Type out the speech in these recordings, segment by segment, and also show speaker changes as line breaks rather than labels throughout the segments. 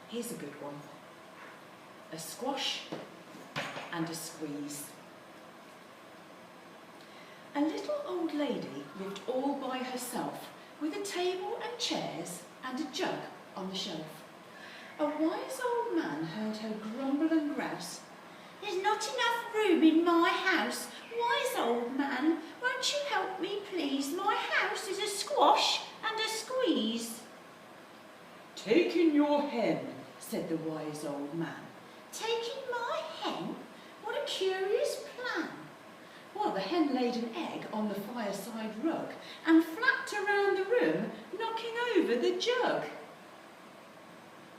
Here's a good one. A squash and a squeeze. A little old lady lived all by herself, with a table and chairs and a jug on the shelf. A wise old man heard her grumble and grouse. "There's not enough room in my house. Wise old man, won't you help me please? My house is a squash and a squeeze." "Take in your hen," said the wise old man. "Take in my hen? What a curious plan." Well, the hen laid an egg on the fireside rug and flapped around the room, knocking over the jug.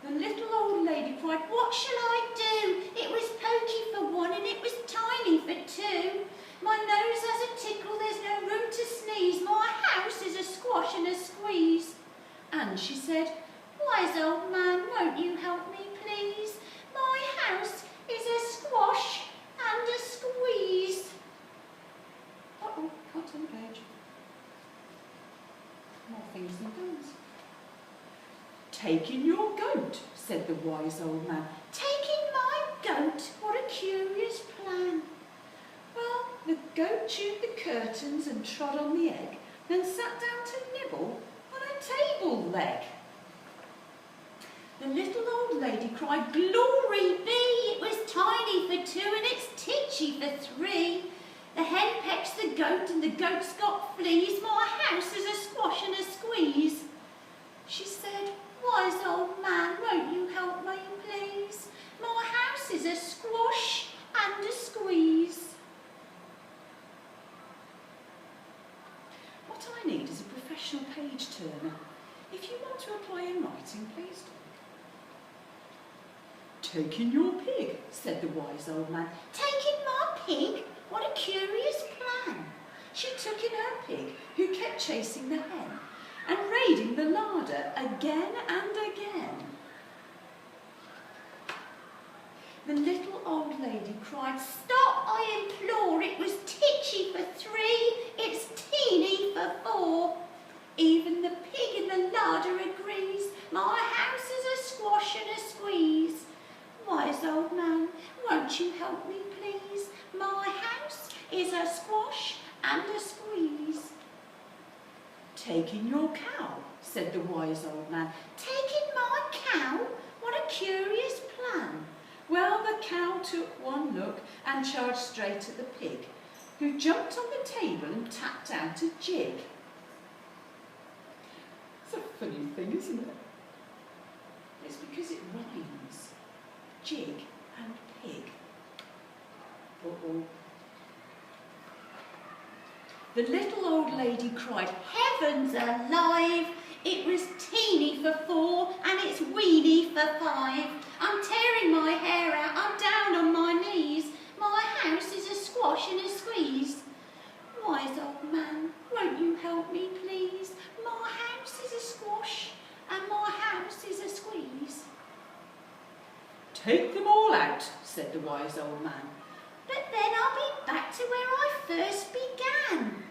The little old lady cried, "What shall I do? It was pokey for one and it was tiny for two. My nose has a tickle, there's no room to sneeze. My house is a squash and a squeeze." And she said, "Wise old man, won't you help me please? My house is a squash and a squeeze." Uh-oh, can't turn the page. More things than guns. "Take in your goat," said the wise old man. "Take in my goat? What a curious plan." Well, the goat chewed the curtains and trod on the egg, then sat down to nibble on a table leg. The little old lady cried, "Glory be! It was tiny for two and it's titchy for three. The hen pecks the goat and the goat's got fleas. My house is a squash and a squeeze." She said, "Wise old man, won't you help me please? My house is a squash and a squeeze." What I need is a professional page turner. If you want to apply in writing, please do. "Take in your pig," said the wise old man. "Take in my pig? What a curious plan." She took in her pig, who kept chasing the hen and raiding the larder again and again. The little old lady cried, "Stop, I implore, it was titchy for three, it's teeny for four. Even the pig in the larder agrees, my house is a squash and a squeeze. Wise old man, won't you help me please? My house is a squash and a squeeze." "Take in your cow," said the wise old man. "Take in my cow? What a curious plan." Well, the cow took one look and charged straight at the pig, who jumped on the table and tapped out a jig. It's a funny thing, isn't it? It's because it rhymes. Jig and pig. Uh-oh. The little old lady cried, "Heavens alive! It was teeny for four and it's weeny for five. I'm tearing my hair out, I'm down on my knees. My house is a squash and a squeeze. Wise old man, won't you help me please? My house is a squash and my house is a squeeze." "Take them all out," said the wise old man. "But then I'll be back to where I first began."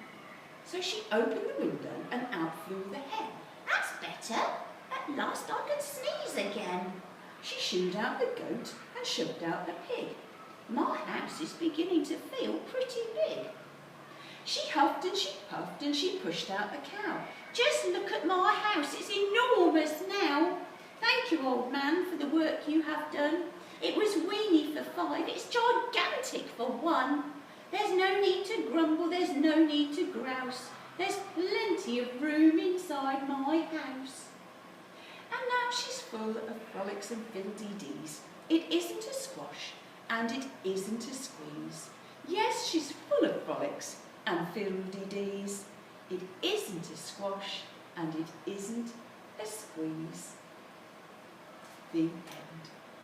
So she opened the window and out flew the hen. "That's better. At last I can sneeze again." She shooed out the goat and shoved out the pig. "My house is beginning to feel pretty big." She huffed and she puffed and she pushed out the cow. "Just look at my house, it's enormous now. Thank you, old man, for the work you have done. It was weeny for five, it's gigantic for one. There's no need to grumble, there's no need to grouse. There's plenty of room inside my house." And now she's full of frolics and fiddle-dee-dees. It isn't a squash and it isn't a squeeze. Yes, she's full of frolics and fiddle-dee-dees. It isn't a squash and it isn't a squeeze. The end.